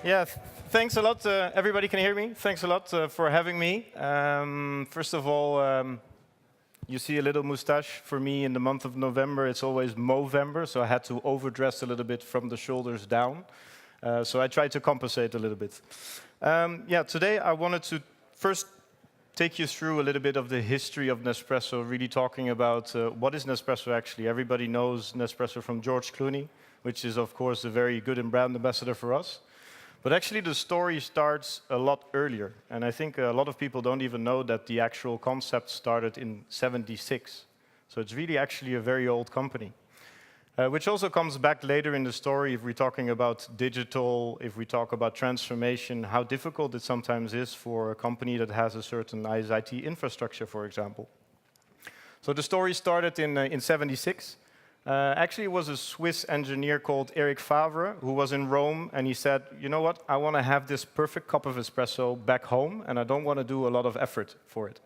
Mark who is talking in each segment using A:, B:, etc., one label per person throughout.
A: Yeah, thanks a lot. Everybody can hear me. Thanks a lot for having me. First of all, you see a little mustache. For me, in the month of November, it's always Movember, so I had to overdress a little bit from the shoulders down. So I tried to compensate a little bit. Yeah, today I wanted to first take you through a little bit of the history of Nespresso, really talking about what is Nespresso actually. Everybody knows Nespresso from George Clooney, which is, of course, a very good brand ambassador for us. But actually, the story starts a lot earlier. And I think a lot of people don't even know that the actual concept started in '76. So it's really actually a very old company. Which also comes back later in the story if we're talking about digital, if we talk about transformation, how difficult it sometimes is for a company that has a certain IT infrastructure, for example. So the story started in '76. Actually, it was a Swiss engineer called Eric Favre who was in Rome, and he said, you know what, I want to have this perfect cup of espresso back home, and I don't want to do a lot of effort for it.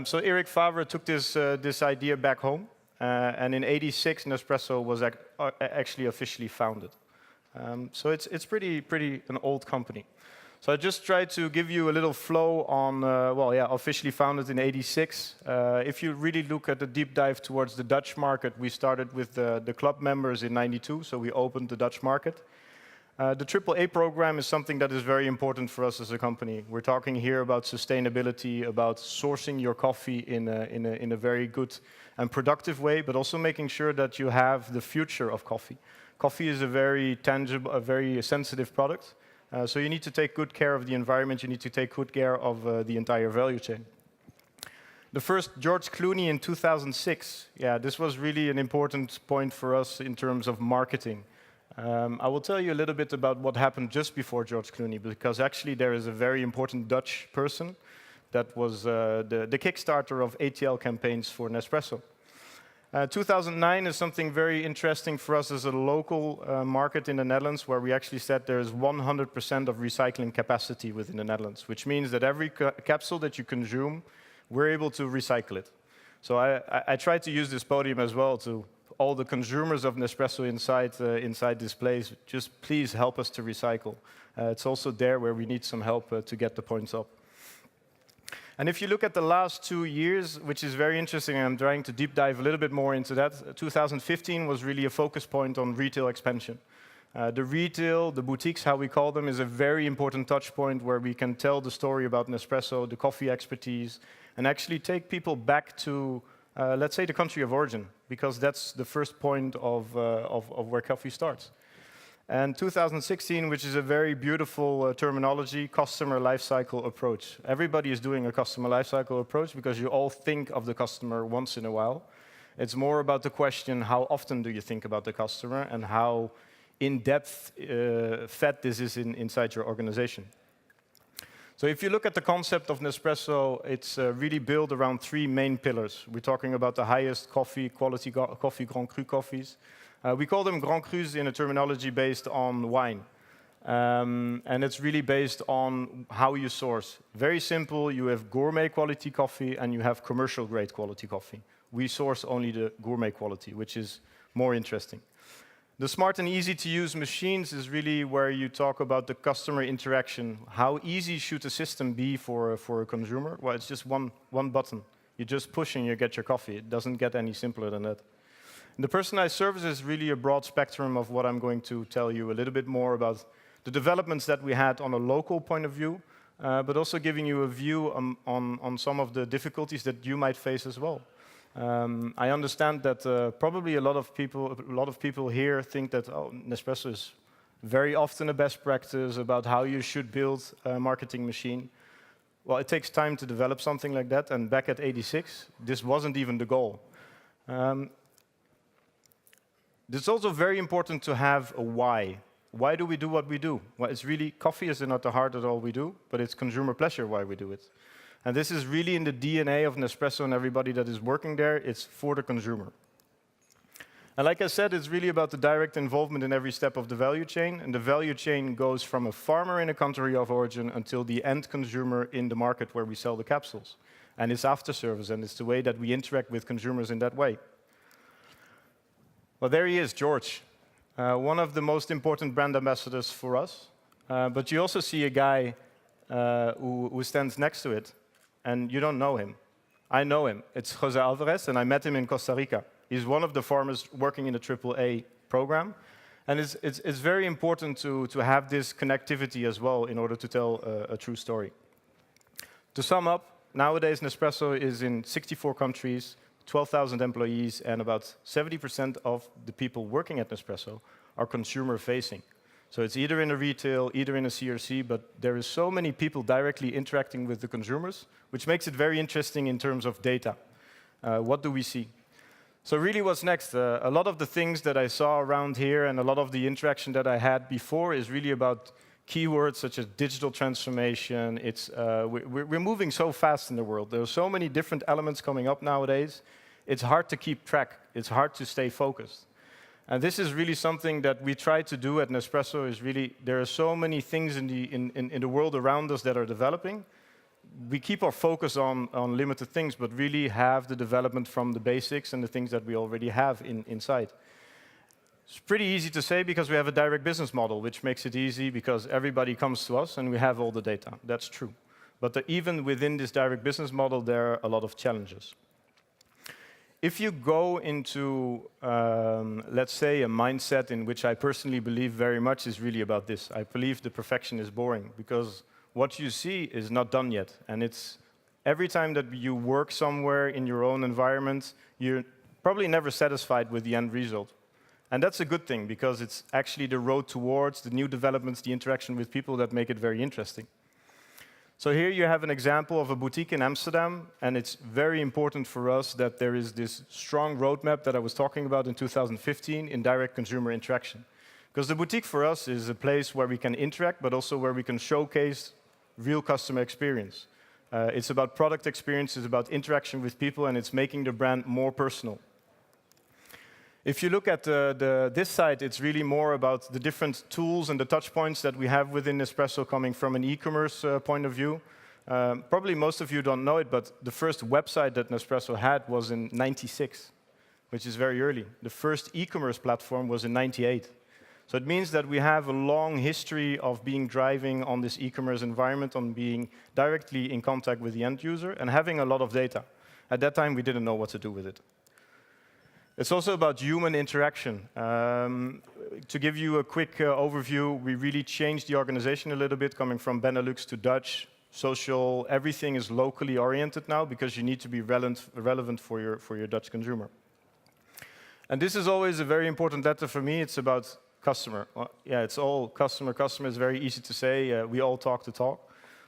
A: So Eric Favre took this idea back home, and in '86, Nespresso was actually officially founded. So it's pretty an old company. So I just tried to give you a little flow on, well, yeah, officially founded in '86. If you really look at the deep dive towards the Dutch market, we started with the club members in '92, so we opened the Dutch market. The AAA program is something that is very important for us as a company. We're talking here about sustainability, about sourcing your coffee in a very good and productive way, but also making sure that you have the future of coffee. Coffee is a very tangible, a very sensitive product. So you need to take good care of the environment, you need to take good care of the entire value chain. The first George Clooney in 2006, yeah, this was really an important point for us in terms of marketing. I will tell you a little bit about what happened just before George Clooney, because actually there is a very important Dutch person that was the Kickstarter of ATL campaigns for Nespresso. 2009 is something very interesting for us as a local market in the Netherlands, where we actually said there is 100% of recycling capacity within the Netherlands, which means that every capsule that you consume, we're able to recycle it. So I tried to use this podium as well to all the consumers of Nespresso inside this place, just please help us to recycle. It's also there where we need some help to get the points up. And if you look at the last 2 years, which is very interesting, and I'm trying to deep dive a little bit more into that, 2015 was really a focus point on retail expansion. The retail, the boutiques, how we call them, is a very important touch point where we can tell the story about Nespresso, the coffee expertise, and actually take people back to, let's say, the country of origin, because that's the first point of where coffee starts. And 2016, which is a very beautiful terminology, customer lifecycle approach. Everybody is doing a customer lifecycle approach because you all think of the customer once in a while. It's more about the question, how often do you think about the customer and how in-depth fed this is inside your organization. So if you look at the concept of Nespresso, it's really built around 3 main pillars. We're talking about the highest coffee, quality coffee, Grand Cru coffees. We call them Grand Crus in a terminology based on wine. And it's really based on how you source. Very simple, you have gourmet quality coffee and you have commercial grade quality coffee. We source only the gourmet quality, which is more interesting. The smart and easy to use machines is really where you talk about the customer interaction. How easy should a system be for a consumer? Well, it's just one button. You just push and you get your coffee. It doesn't get any simpler than that. And the personalized service is really a broad spectrum of what I'm going to tell you a little bit more about the developments that we had on a local point of view, but also giving you a view on some of the difficulties that you might face as well. I understand that probably a lot of people here think that Nespresso is very often a best practice about how you should build a marketing machine. Well, it takes time to develop something like that, and back at '86, this wasn't even the goal. It's also very important to have a why. Why do we do what we do? Well, it's really, coffee is not the heart of all we do, but it's consumer pleasure why we do it. And this is really in the DNA of Nespresso and everybody that is working there. It's for the consumer. And like I said, it's really about the direct involvement in every step of the value chain. And the value chain goes from a farmer in a country of origin until the end consumer in the market where we sell the capsules. And it's after service, and it's the way that we interact with consumers in that way. Well, there he is, George. One of the most important brand ambassadors for us. but you also see a guy who stands next to it, and you don't know him. I know him. It's Jose Alvarez, and I met him in Costa Rica. He's one of the farmers working in the AAA program. And it's very important to have this connectivity as well in order to tell a true story. To sum up, nowadays Nespresso is in 64 countries, 12,000 employees, and about 70% of the people working at Nespresso are consumer-facing. So it's either in a retail, either in a CRC, but there is so many people directly interacting with the consumers, which makes it very interesting in terms of data. What do we see? So really what's next? A lot of the things that I saw around here and a lot of the interaction that I had before is really about keywords such as digital transformation. We're moving so fast in the world. There are so many different elements coming up nowadays. It's hard to keep track. It's hard to stay focused. And this is really something that we try to do at Nespresso. Is really there are so many things in the world around us that are developing. We keep our focus on limited things, but really have the development from the basics and the things that we already have inside. It's pretty easy to say because we have a direct business model, which makes it easy because everybody comes to us and we have all the data. That's true. But even within this direct business model, there are a lot of challenges. If you go into, let's say, a mindset in which I personally believe very much is really about this. I believe the perfection is boring because what you see is not done yet. And it's every time that you work somewhere in your own environment, you're probably never satisfied with the end result. And that's a good thing, because it's actually the road towards the new developments, the interaction with people that make it very interesting. So here you have an example of a boutique in Amsterdam, and it's very important for us that there is this strong roadmap that I was talking about in 2015 in direct consumer interaction. Because the boutique for us is a place where we can interact, but also where we can showcase real customer experience. It's about product experience, it's about interaction with people, and it's making the brand more personal. If you look at this side, it's really more about the different tools and the touch points that we have within Nespresso coming from an e-commerce point of view. Probably most of you don't know it, but the first website that Nespresso had was in '96, which is very early. The first e-commerce platform was in '98. So it means that we have a long history of being driving on this e-commerce environment, on being directly in contact with the end user and having a lot of data. At that time, we didn't know what to do with it. It's also about human interaction. To give you a quick overview, we really changed the organization a little bit, coming from Benelux to Dutch, social. Everything is locally oriented now because you need to be relevant for your Dutch consumer. And this is always a very important letter for me. It's about customer. Yeah, it's all customer. Customer is very easy to say. We all talk the talk.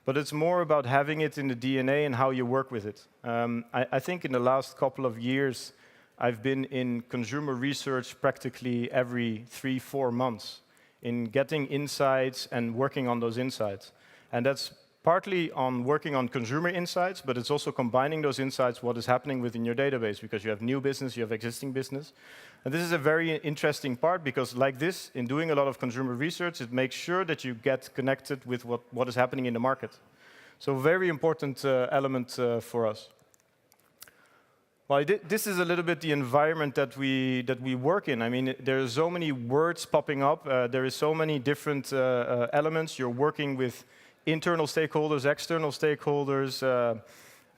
A: But it's more about having it in the DNA and how you work with it. I think in the last couple of years, I've been in consumer research practically every 3-4 months in getting insights and working on those insights. And that's partly on working on consumer insights, but it's also combining those insights, what is happening within your database, because you have new business, you have existing business. And this is a very interesting part, because like this, in doing a lot of consumer research, it makes sure that you get connected with what is happening in the market. So very important element for us. Well, this is a little bit the environment that we work in. I mean, there are so many words popping up. There is so many different elements. You're working with internal stakeholders, external stakeholders.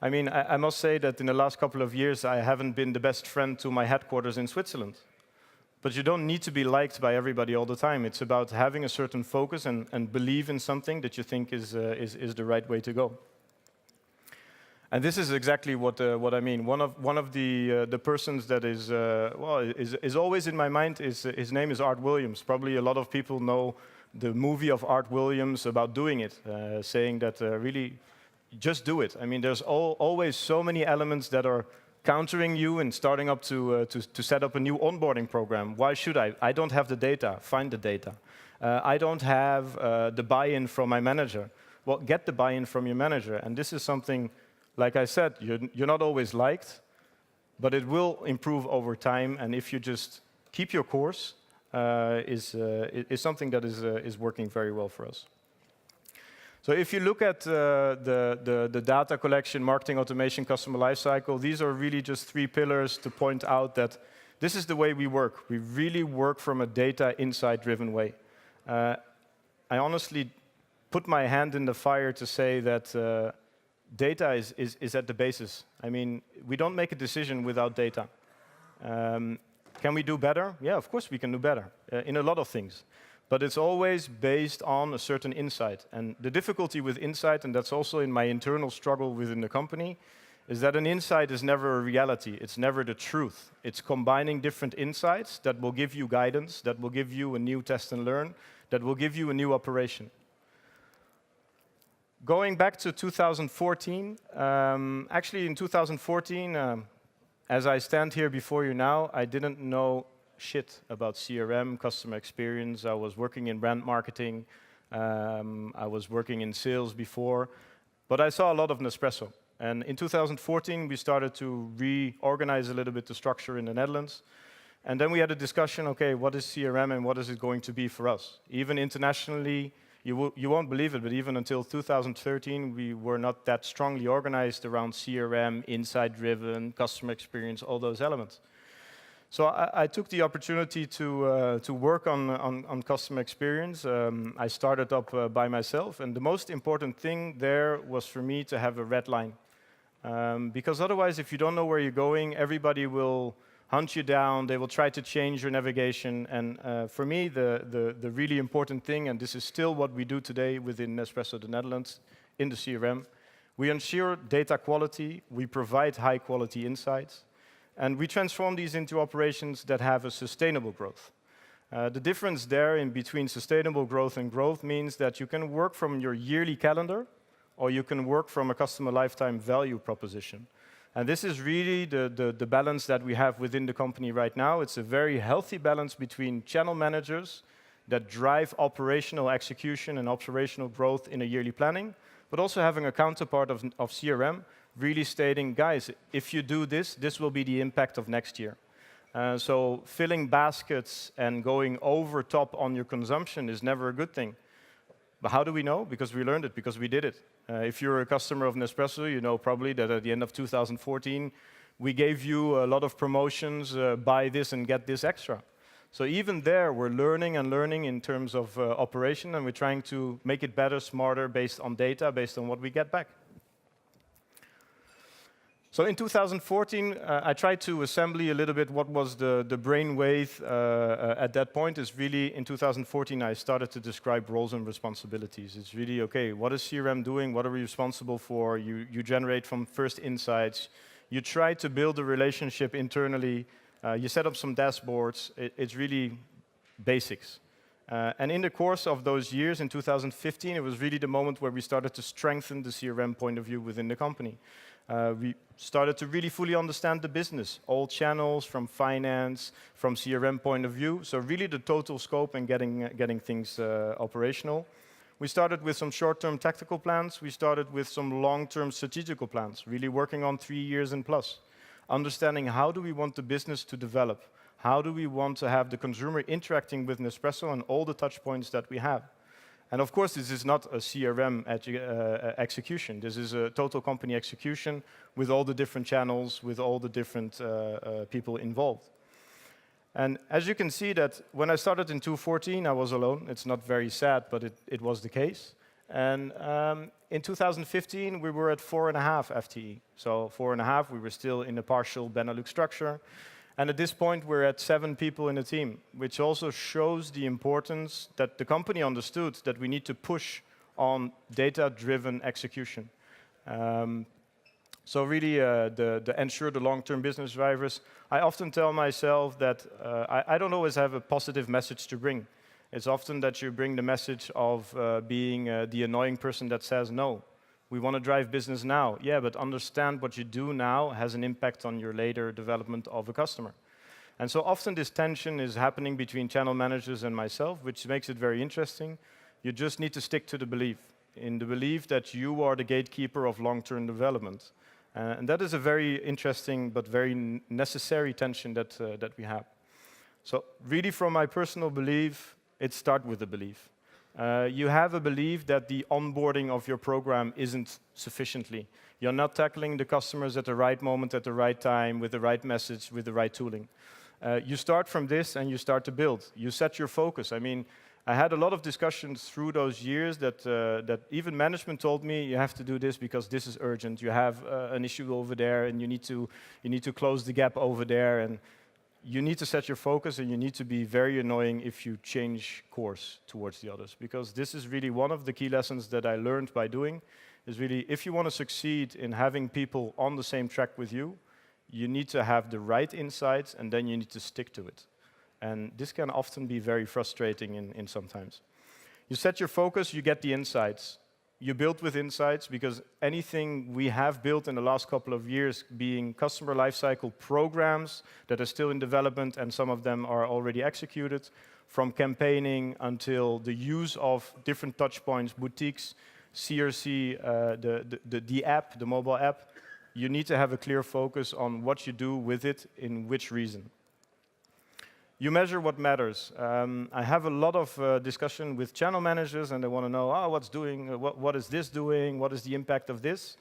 A: I mean, I must say that in the last couple of years, I haven't been the best friend to my headquarters in Switzerland. But you don't need to be liked by everybody all the time. It's about having a certain focus and believe in something that you think is the right way to go. And this is exactly what I mean. One of the persons that is always in my mind is his name is Art Williams. Probably a lot of people know the movie of Art Williams about doing it, saying that really just do it. I mean, there's always so many elements that are countering you and starting up to set up a new onboarding program. Why should I? I don't have the data. Find the data. I don't have the buy-in from my manager. Well, get the buy-in from your manager. And this is something, like I said, you're not always liked, but it will improve over time. And if you just keep your course, is something that is working very well for us. So if you look at the data collection, marketing automation, customer lifecycle, these are really just 3 pillars to point out that this is the way we work. We really work from a data insight-driven way. I honestly put my hand in the fire to say that data is at the basis. I mean, we don't make a decision without data. Can we do better? Yeah, of course we can do better in a lot of things. But it's always based on a certain insight. And the difficulty with insight, and that's also in my internal struggle within the company, is that an insight is never a reality. It's never the truth. It's combining different insights that will give you guidance, that will give you a new test and learn, that will give you a new operation. Going back to 2014, actually in 2014, as I stand here before you now, I didn't know shit about CRM, customer experience. I was working in brand marketing. I was working in sales before. But I saw a lot of Nespresso. And in 2014, we started to reorganize a little bit the structure in the Netherlands. And then we had a discussion, okay, what is CRM and what is it going to be for us? Even internationally, you won't believe it, but even until 2013, we were not that strongly organized around CRM, insight-driven, customer experience, all those elements. So I took the opportunity to work on customer experience. I started up by myself, and the most important thing there was for me to have a red line. Because otherwise, if you don't know where you're going, everybody will hunt you down, they will try to change your navigation. And for me, the really important thing, and this is still what we do today within Nespresso the Netherlands, in the CRM, we ensure data quality, we provide high quality insights, and we transform these into operations that have a sustainable growth. The difference there in between sustainable growth and growth means that you can work from your yearly calendar, or you can work from a customer lifetime value proposition. And this is really the balance that we have within the company right now. It's a very healthy balance between channel managers that drive operational execution and operational growth in a yearly planning, but also having a counterpart of CRM really stating, guys, if you do this, this will be the impact of next year. So filling baskets and going over top on your consumption is never a good thing. But how do we know? Because we learned it, because we did it. If you're a customer of Nespresso, you know probably that at the end of 2014, we gave you a lot of promotions, buy this and get this extra. So even there, we're learning and learning in terms of operation, and we're trying to make it better, smarter, based on data, based on what we get back. So in 2014, I tried to assemble a little bit what was the brainwave at that point. Is really in 2014 I started to describe roles and responsibilities. It's really, okay, what is CRM doing? What are we responsible for? You generate from first insights. You try to build a relationship internally. You set up some dashboards. It's really basics. And in the course of those years, in 2015, it was really the moment where we started to strengthen the CRM point of view within the company. We started to really fully understand the business, all channels, from finance, from CRM point of view. So really the total scope and getting things operational. We started with some short-term tactical plans. We started with some long-term strategical plans, really working on 3 years and plus. Understanding how do we want the business to develop? How do we want to have the consumer interacting with Nespresso and all the touch points that we have? And of course, this is not a CRM execution. This is a total company execution with all the different channels, with all the different people involved. And as you can see that when I started in 2014, I was alone. It's not very sad, but it was the case. And in 2015, we were at 4.5 FTE. So 4.5, we were still in a partial Benelux structure. And at this point, we're at 7 people in the team, which also shows the importance that the company understood that we need to push on data-driven execution. So really, ensure the long-term business drivers. I often tell myself that I don't always have a positive message to bring. It's often that you bring the message of being the annoying person that says no. We want to drive business now. Yeah, but understand what you do now has an impact on your later development of a customer. And so often this tension is happening between channel managers and myself, which makes it very interesting. You just need to stick to the belief, in the belief that you are the gatekeeper of long-term development. And that is a very interesting but very necessary tension that we have. So really from my personal belief, it starts with a belief. You have a belief that the onboarding of your program isn't sufficiently. You're not tackling the customers at the right moment, at the right time, with the right message, with the right tooling. You start from this and you start to build. You set your focus. I mean, I had a lot of discussions through those years that even management told me, you have to do this because this is urgent. You have an issue over there, and you need to close the gap over there, and you need to set your focus, and you need to be very annoying if you change course towards the others. Because this is really one of the key lessons that I learned by doing, is really if you want to succeed in having people on the same track with you, you need to have the right insights, and then you need to stick to it. And this can often be very frustrating in sometimes. You set your focus, you get the insights. You build with insights, because anything we have built in the last couple of years, being customer lifecycle programs that are still in development, and some of them are already executed, from campaigning until the use of different touch points, boutiques, CRC, the app, the mobile app, you need to have a clear focus on what you do with it, in which reason. You measure what matters. I have a lot of discussion with channel managers, and they want to know, what is this doing? What is the impact of this?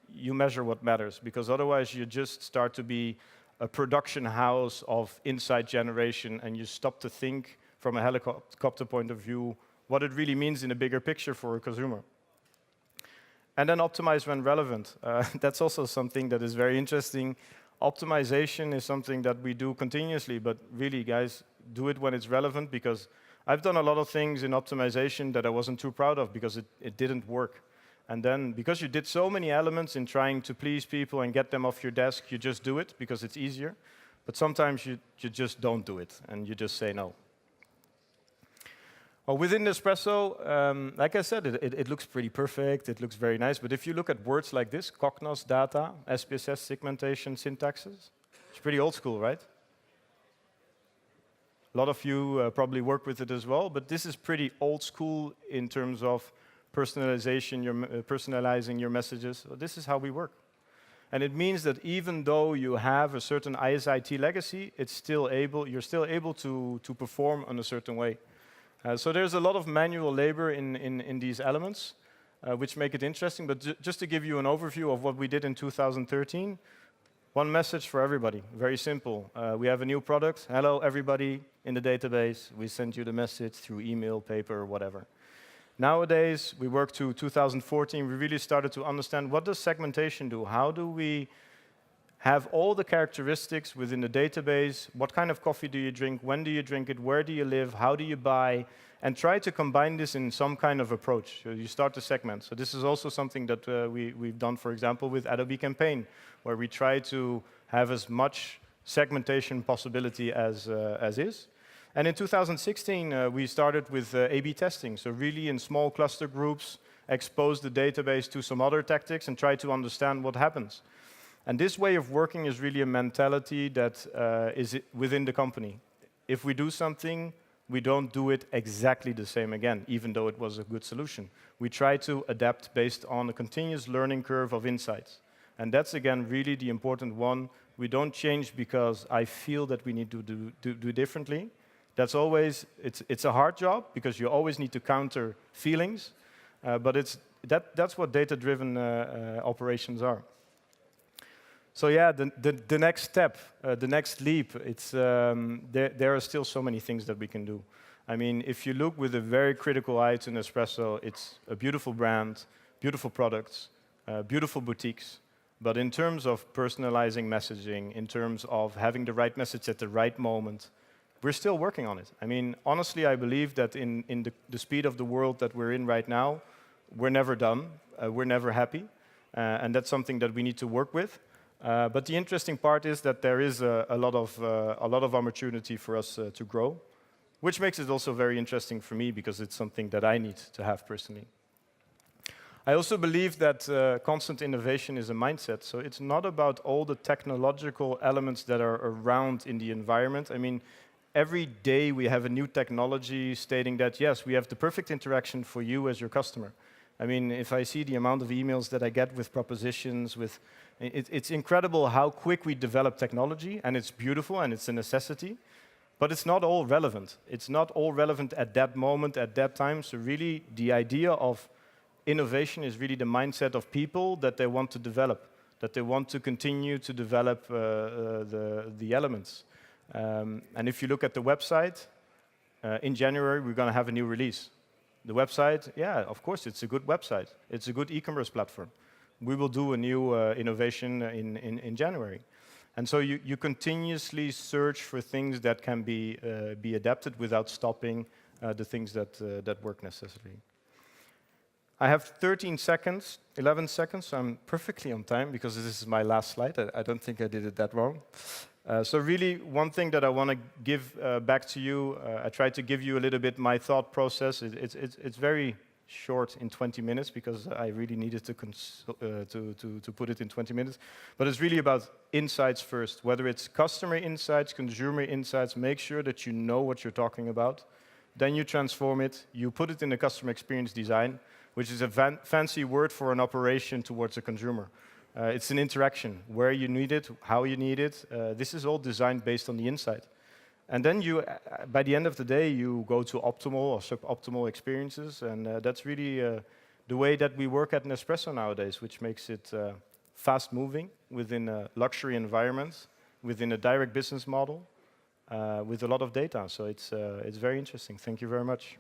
A: You measure what matters, because otherwise you just start to be a production house of insight generation, and you stop to think from a helicopter point of view what it really means in a bigger picture for a consumer. And then optimize when relevant. That's also something that is very interesting. Optimization is something that we do continuously, but really, guys, do it when it's relevant, because I've done a lot of things in optimization that I wasn't too proud of because it didn't work. And then, because you did so many elements in trying to please people and get them off your desk, you just do it because it's easier. But sometimes you just don't do it, and you just say no. Well, within Nespresso, like I said, it looks pretty perfect, it looks very nice, but if you look at words like this, cognos, data, SPSS, segmentation, syntaxes, it's pretty old school, right? A lot of you probably work with it as well, but this is pretty old school in terms of personalization, personalizing your messages. So this is how we work. And it means that even though you have a certain ISIT legacy, you're still able to perform in a certain way. So there's a lot of manual labor in these elements, which make it interesting. But just to give you an overview of what we did in 2013, one message for everybody, very simple. We have a new product. Hello, everybody in the database. We send you the message through email, paper, or whatever. Nowadays, we work to 2014. We really started to understand, what does segmentation do? How do we have all the characteristics within the database? What kind of coffee do you drink? When do you drink it? Where do you live? How do you buy? And try to combine this in some kind of approach. So you start to segment. So this is also something that we've done, for example, with Adobe Campaign, where we try to have as much segmentation possibility as is. And in 2016, we started with A/B testing. So really in small cluster groups, expose the database to some other tactics and try to understand what happens. And this way of working is really a mentality that is within the company. If we do something, we don't do it exactly the same again, even though it was a good solution. We try to adapt based on a continuous learning curve of insights. And that's, again, really the important one. We don't change because I feel that we need to do differently. That's always, it's a hard job, because you always need to counter feelings, but that's what data-driven operations are. So yeah, the next step, the next leap, there are still so many things that we can do. I mean, if you look with a very critical eye to Nespresso, it's a beautiful brand, beautiful products, beautiful boutiques. But in terms of personalizing messaging, in terms of having the right message at the right moment, we're still working on it. I mean, honestly, I believe that in the speed of the world that we're in right now, we're never done, we're never happy, and that's something that we need to work with. But the interesting part is that there is a lot of opportunity for us to grow, which makes it also very interesting for me, because it's something that I need to have personally. I also believe that constant innovation is a mindset. So it's not about all the technological elements that are around in the environment. I mean, every day we have a new technology stating that, yes, we have the perfect interaction for you as your customer. I mean, if I see the amount of emails that I get with propositions, it's incredible how quick we develop technology, and it's beautiful and it's a necessity, but it's not all relevant. It's not all relevant at that moment, at that time. So really, the idea of innovation is really the mindset of people that they want to develop, that they want to continue to develop the elements. And if you look at the website, in January, we're going to have a new release. The website, yeah, of course, it's a good website. It's a good e-commerce platform. We will do a new innovation in January. And so you continuously search for things that can be adapted without stopping the things that work necessarily. I have 13 seconds, 11 seconds, so I'm perfectly on time because this is my last slide. I don't think I did it that wrong. So really, one thing that I want to give back to you, I tried to give you a little bit my thought process. It's very short in 20 minutes because I really needed to put it in 20 minutes. But it's really about insights first, whether it's customer insights, consumer insights. Make sure that you know what you're talking about. Then you transform it, you put it in a customer experience design, which is a fancy word for an operation towards a consumer. It's an interaction, where you need it, how you need it. This is all designed based on the insight. And then you, by the end of the day, you go to optimal or suboptimal experiences, and that's really the way that we work at Nespresso nowadays, which makes it fast-moving within a luxury environment, within a direct business model, with a lot of data. So it's very interesting. Thank you very much.